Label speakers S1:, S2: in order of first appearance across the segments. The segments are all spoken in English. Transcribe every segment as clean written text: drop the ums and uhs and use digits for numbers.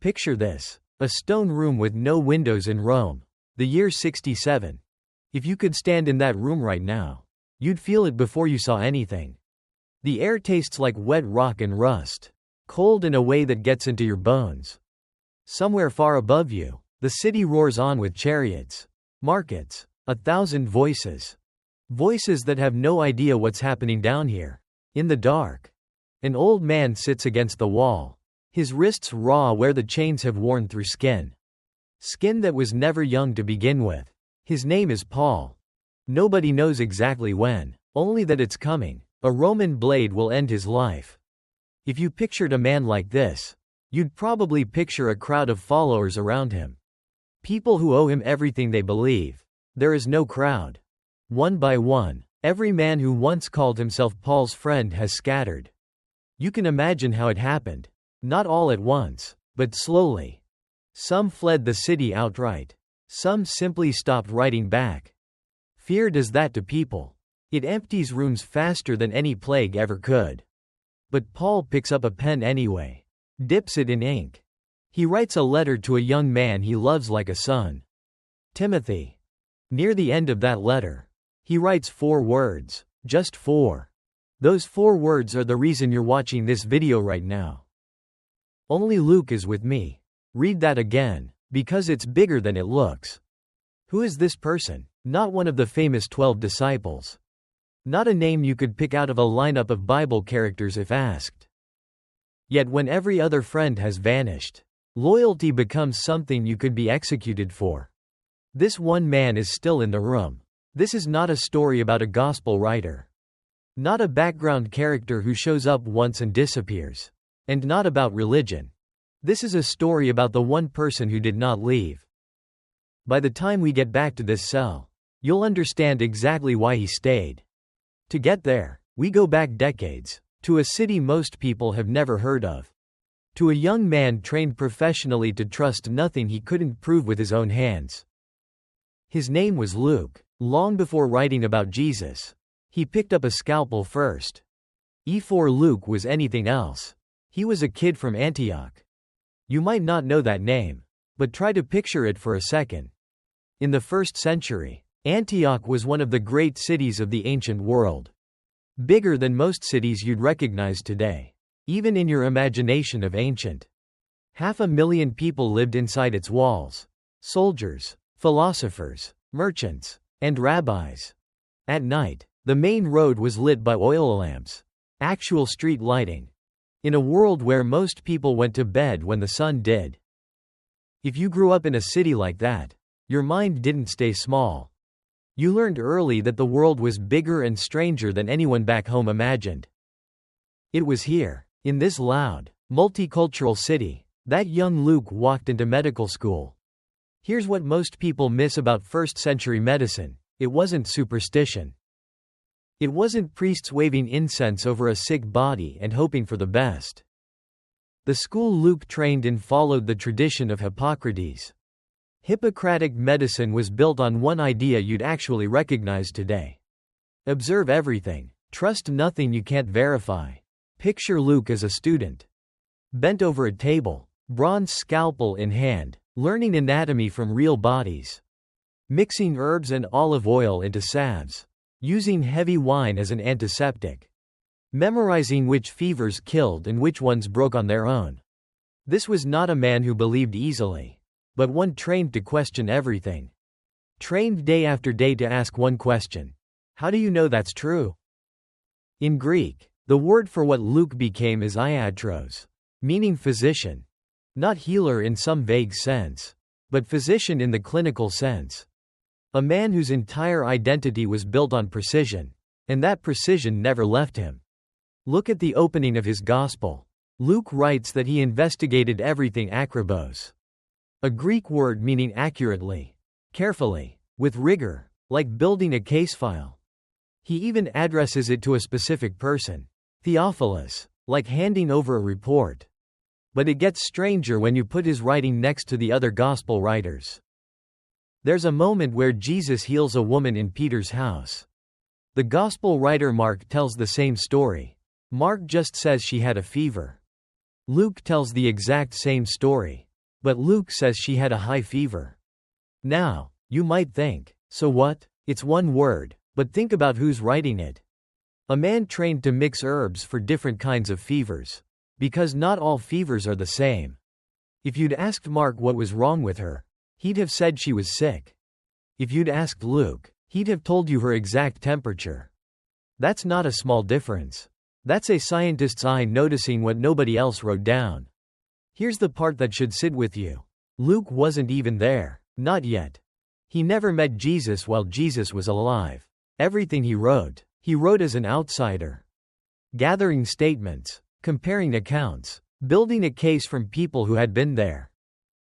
S1: Picture this: a stone room with no windows in Rome. The year 67. If you could stand in that room right now, you'd feel it before you saw anything. The air tastes like wet rock and rust, cold in a way that gets into your bones. Somewhere far above you, the city roars on with chariots, markets, 1,000 voices. Voices that have no idea what's happening down here. In the dark, an old man sits against the wall, his wrists raw where the chains have worn through skin. Skin that was never young to begin with. His name is Paul. Nobody knows exactly when, only that it's coming. A Roman blade will end his life. If you pictured a man like this, you'd probably picture a crowd of followers around him. People who owe him everything they believe. There is no crowd. One by one, every man who once called himself Paul's friend has scattered. You can imagine how it happened. Not all at once, but slowly. Some fled the city outright. Some simply stopped writing back. Fear does that to people. It empties rooms faster than any plague ever could. But Paul picks up a pen anyway, dips it in ink. He writes a letter to a young man he loves like a son. Timothy. Near the end of that letter, he writes 4 words, just 4. Those 4 words are the reason you're watching this video right now. Only Luke is with me. Read that again, because it's bigger than it looks. Who is this person? Not one of the famous 12 disciples. Not a name you could pick out of a lineup of Bible characters if asked. Yet when every other friend has vanished, loyalty becomes something you could be executed for. This one man is still in the room. This is not a story about a gospel writer. Not a background character who shows up once and disappears. And not about religion. This is a story about the one person who did not leave. By the time we get back to this cell, you'll understand exactly why he stayed. To get there, we go back decades, to a city most people have never heard of. To a young man trained professionally to trust nothing he couldn't prove with his own hands. His name was Luke. Long before writing about Jesus, he picked up a scalpel first. Before Luke was anything else, he was a kid from Antioch. You might not know that name, but try to picture it for a second. In the 1st century, Antioch was one of the great cities of the ancient world. Bigger than most cities you'd recognize today, even in your imagination of ancient. 500,000 people lived inside its walls. Soldiers, philosophers, merchants, and rabbis. At night, the main road was lit by oil lamps. Actual street lighting. In a world where most people went to bed when the sun did. If you grew up in a city like that, your mind didn't stay small. You learned early that the world was bigger and stranger than anyone back home imagined. It was here, in this loud, multicultural city, that young Luke walked into medical school. Here's what most people miss about 1st century medicine: it wasn't superstition. It wasn't priests waving incense over a sick body and hoping for the best. The school Luke trained in followed the tradition of Hippocrates. Hippocratic medicine was built on one idea you'd actually recognize today. Observe everything. Trust nothing you can't verify. Picture Luke as a student. Bent over a table, bronze scalpel in hand, learning anatomy from real bodies. Mixing herbs and olive oil into salves. Using heavy wine as an antiseptic. Memorizing which fevers killed and which ones broke on their own. This was not a man who believed easily, but one trained to question everything. Trained day after day to ask one question: how do you know that's true? In Greek, the word for what Luke became is iatros, meaning physician. Not healer in some vague sense, but physician in the clinical sense. A man whose entire identity was built on precision, and that precision never left him. Look at the opening of his gospel. Luke writes that he investigated everything akribos. A Greek word meaning accurately, carefully, with rigor, like building a case file. He even addresses it to a specific person, Theophilus, like handing over a report. But it gets stranger when you put his writing next to the other gospel writers. There's a moment where Jesus heals a woman in Peter's house. The gospel writer Mark tells the same story. Mark just says she had a fever. Luke tells the exact same story. But Luke says she had a high fever. Now, you might think, so what? It's one word, but think about who's writing it. A man trained to mix herbs for different kinds of fevers. Because not all fevers are the same. If you'd asked Mark what was wrong with her, he'd have said she was sick. If you'd asked Luke, he'd have told you her exact temperature. That's not a small difference. That's a scientist's eye noticing what nobody else wrote down. Here's the part that should sit with you. Luke wasn't even there. Not yet. He never met Jesus while Jesus was alive. Everything he wrote as an outsider. Gathering statements, comparing accounts, building a case from people who had been there.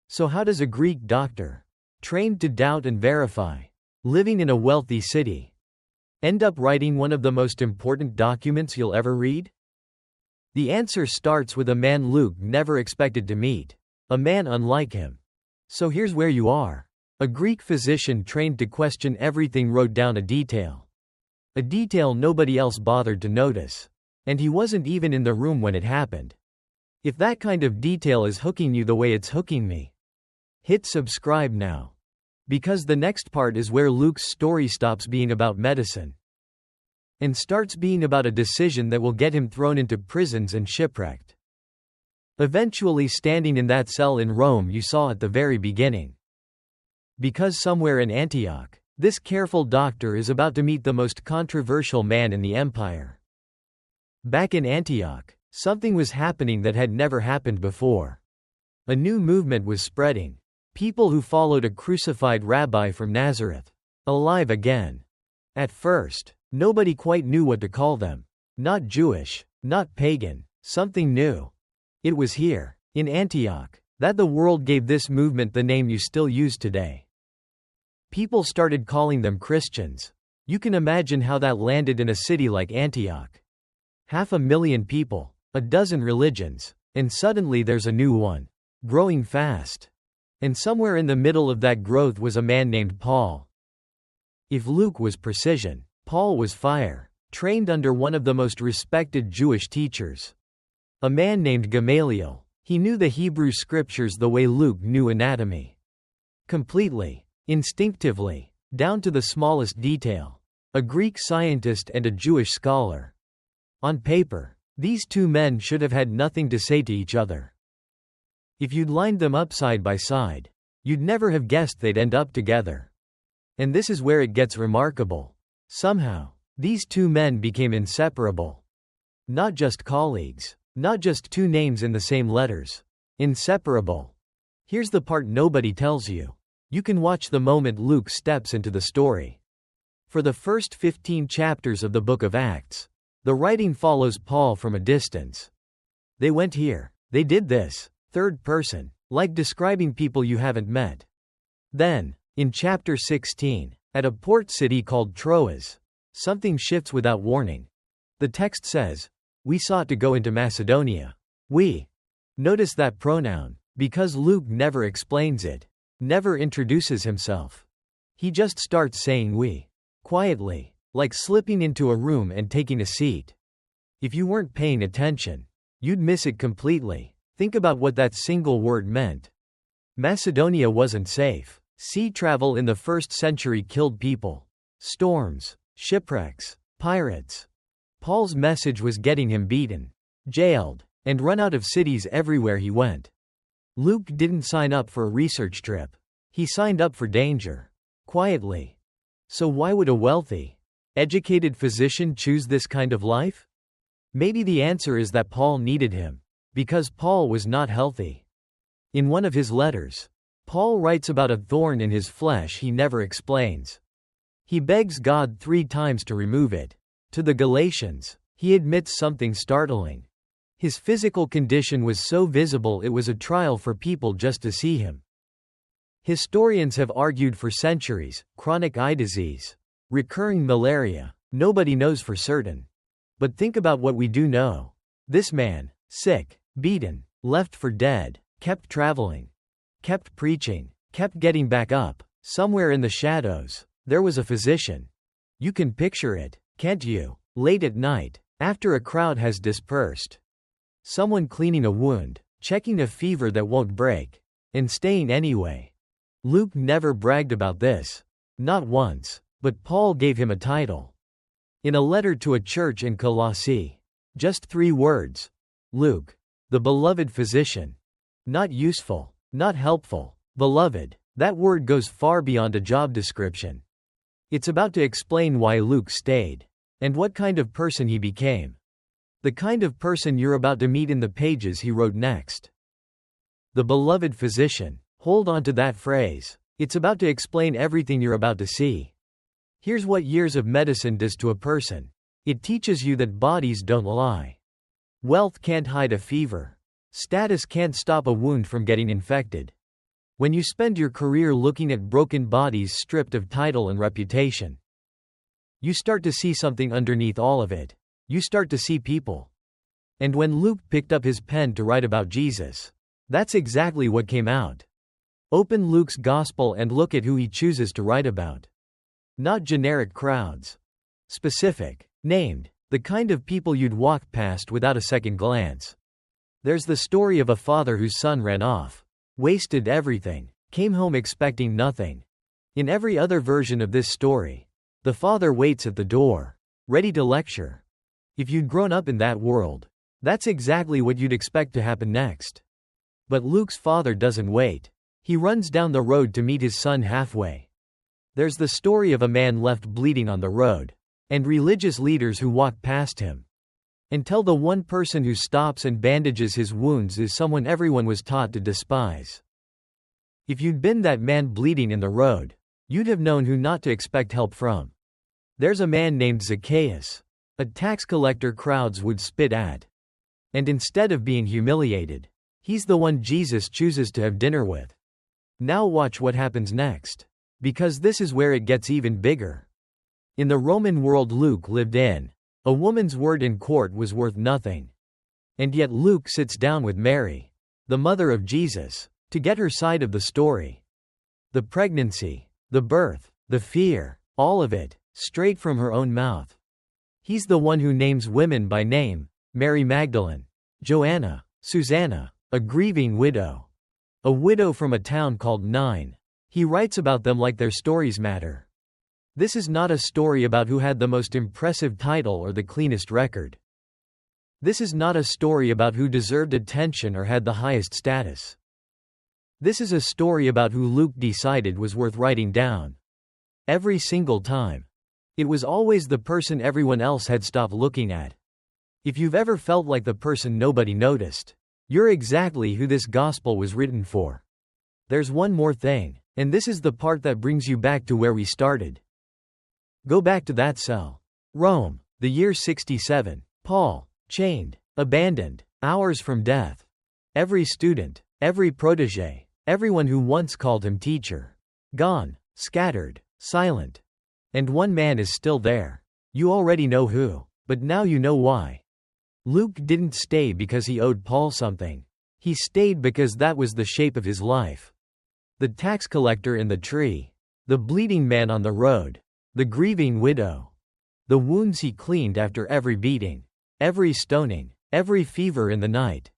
S1: So how does a Greek doctor, trained to doubt and verify, living in a wealthy city, end up writing one of the most important documents you'll ever read? The answer starts with a man Luke never expected to meet. A man unlike him. So here's where you are. A Greek physician trained to question everything wrote down a detail. A detail nobody else bothered to notice. And he wasn't even in the room when it happened. If that kind of detail is hooking you the way it's hooking me, hit subscribe now. Because the next part is where Luke's story stops being about medicine and starts being about a decision that will get him thrown into prisons and shipwrecked. Eventually standing in that cell in Rome you saw at the very beginning. Because somewhere in Antioch, this careful doctor is about to meet the most controversial man in the empire. Back in Antioch, something was happening that had never happened before. A new movement was spreading. People who followed a crucified rabbi from Nazareth. Alive again. At first, nobody quite knew what to call them. Not Jewish, not pagan, something new. It was here, in Antioch, that the world gave this movement the name you still use today. People started calling them Christians. You can imagine how that landed in a city like Antioch. 500,000 people, a dozen religions, and suddenly there's a new one. Growing fast. And somewhere in the middle of that growth was a man named Paul. If Luke was precision, Paul was fire, trained under one of the most respected Jewish teachers. A man named Gamaliel. He knew the Hebrew scriptures the way Luke knew anatomy. Completely, instinctively, down to the smallest detail. A Greek scientist and a Jewish scholar. On paper, these two men should have had nothing to say to each other. If you'd lined them up side by side, you'd never have guessed they'd end up together. And this is where it gets remarkable. Somehow, these two men became inseparable. Not just colleagues, not just two names in the same letters. Inseparable. Here's the part nobody tells you. You can watch the moment Luke steps into the story. For the first 15 chapters of the book of Acts, the writing follows Paul from a distance. They went here, they did this, third person, like describing people you haven't met. Then, in chapter 16, at a port city called Troas, something shifts without warning. The text says, "We sought to go into Macedonia." We. Notice that pronoun, because Luke never explains it, never introduces himself. He just starts saying we. Quietly. Like slipping into a room and taking a seat. If you weren't paying attention, you'd miss it completely. Think about what that single word meant. Macedonia wasn't safe. Sea travel in the first century killed people. Storms, shipwrecks, pirates. Paul's message was getting him beaten, jailed, and run out of cities everywhere he went. Luke didn't sign up for a research trip. He signed up for danger. Quietly. So why would a wealthy, educated physician choose this kind of life? Maybe the answer is that Paul needed him. Because Paul was not healthy. In one of his letters, Paul writes about a thorn in his flesh he never explains. He begs God 3 times to remove it. To the Galatians, he admits something startling. His physical condition was so visible it was a trial for people just to see him. Historians have argued for centuries, chronic eye disease, recurring malaria, nobody knows for certain. But think about what we do know. This man, sick, beaten, left for dead, kept traveling, kept preaching, kept getting back up. Somewhere in the shadows, there was a physician. You can picture it, can't you? Late at night, after a crowd has dispersed. Someone cleaning a wound, checking a fever that won't break, and staying anyway. Luke never bragged about this. Not once. But Paul gave him a title. In a letter to a church in Colossae. Just 3 words. Luke, the beloved physician. Not useful, not helpful, beloved. That word goes far beyond a job description. It's about to explain why Luke stayed, and what kind of person he became. The kind of person you're about to meet in the pages he wrote next. The beloved physician. Hold on to that phrase. It's about to explain everything you're about to see. Here's what years of medicine does to a person. It teaches you that bodies don't lie. Wealth can't hide a fever. Status can't stop a wound from getting infected. When you spend your career looking at broken bodies stripped of title and reputation, you start to see something underneath all of it. You start to see people. And when Luke picked up his pen to write about Jesus, that's exactly what came out. Open Luke's gospel and look at who he chooses to write about. Not generic crowds. Specific. Named. The kind of people you'd walk past without a second glance. There's the story of a father whose son ran off. Wasted everything. Came home expecting nothing. In every other version of this story, the father waits at the door, ready to lecture. If you'd grown up in that world, that's exactly what you'd expect to happen next. But Luke's father doesn't wait. He runs down the road to meet his son halfway. There's the story of a man left bleeding on the road, and religious leaders who walk past him. Until the one person who stops and bandages his wounds is someone everyone was taught to despise. If you'd been that man bleeding in the road, you'd have known who not to expect help from. There's a man named Zacchaeus, a tax collector crowds would spit at. And instead of being humiliated, he's the one Jesus chooses to have dinner with. Now watch what happens next. Because this is where it gets even bigger. In the Roman world Luke lived in, a woman's word in court was worth nothing. And yet Luke sits down with Mary, the mother of Jesus, to get her side of the story. The pregnancy, the birth, the fear, all of it, straight from her own mouth. He's the one who names women by name: Mary Magdalene, Joanna, Susanna, a grieving widow. A widow from a town called Nain. He writes about them like their stories matter. This is not a story about who had the most impressive title or the cleanest record. This is not a story about who deserved attention or had the highest status. This is a story about who Luke decided was worth writing down. Every single time. It was always the person everyone else had stopped looking at. If you've ever felt like the person nobody noticed, you're exactly who this gospel was written for. There's one more thing, and this is the part that brings you back to where we started. Go back to that cell. Rome, the year 67. Paul, chained, abandoned, hours from death. Every student, every protege, everyone who once called him teacher. Gone, scattered, silent. And one man is still there. You already know who, but now you know why. Luke didn't stay because he owed Paul something. He stayed because that was the shape of his life. The tax collector in the tree. The bleeding man on the road. The grieving widow. The wounds he cleaned after every beating. Every stoning. Every fever in the night.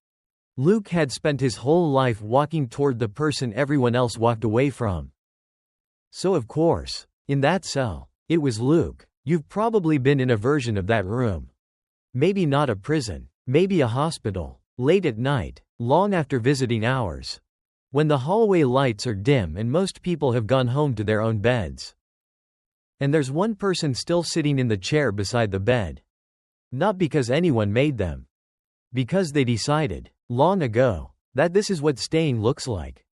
S1: Luke had spent his whole life walking toward the person everyone else walked away from. So of course, in that cell, it was Luke. You've probably been in a version of that room. Maybe not a prison, maybe a hospital, late at night, long after visiting hours. When the hallway lights are dim and most people have gone home to their own beds. And there's one person still sitting in the chair beside the bed. Not because anyone made them. Because they decided, long ago, that this is what staying looks like.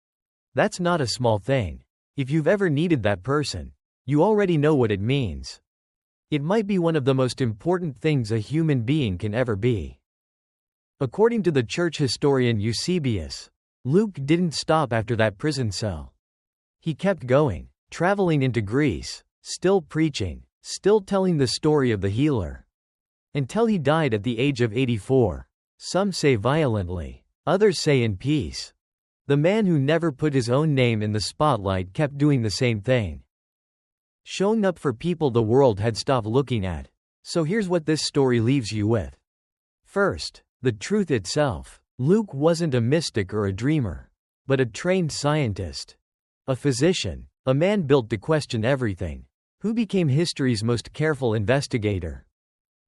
S1: That's not a small thing. If you've ever needed that person, you already know what it means. It might be one of the most important things a human being can ever be. According to the church historian Eusebius, Luke didn't stop after that prison cell. He kept going, traveling into Greece, still preaching, still telling the story of the healer. Until he died at the age of 84. Some say violently, others say in peace. The man who never put his own name in the spotlight kept doing the same thing. Showing up for people the world had stopped looking at. So here's what this story leaves you with. First, the truth itself. Luke wasn't a mystic or a dreamer. but a trained scientist. A physician. A man built to question everything. Who became history's most careful investigator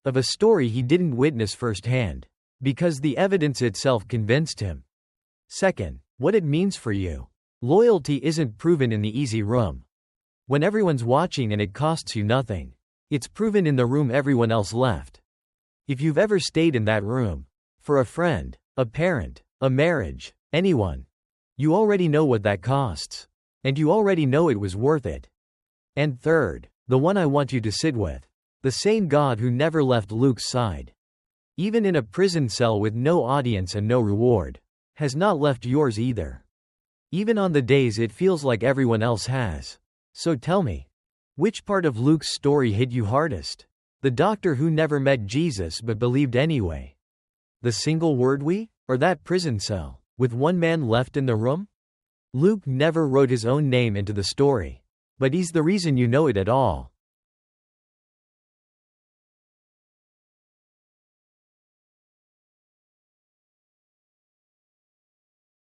S1: of a story he didn't witness firsthand, because the evidence itself convinced him. Second, what it means for you. Loyalty isn't proven in the easy room, when everyone's watching and it costs you nothing. It's proven in the room everyone else left. If you've ever stayed in that room, for a friend, a parent, a marriage, anyone, you already know what that costs. And you already know it was worth it. And third, the one I want you to sit with. The same God who never left Luke's side, even in a prison cell with no audience and no reward, has not left yours either. Even on the days it feels like everyone else has. So tell me, which part of Luke's story hit you hardest? The doctor who never met Jesus but believed anyway? The single word "we"? Or that prison cell, with one man left in the room? Luke never wrote his own name into the story, but he's the reason you know it at all.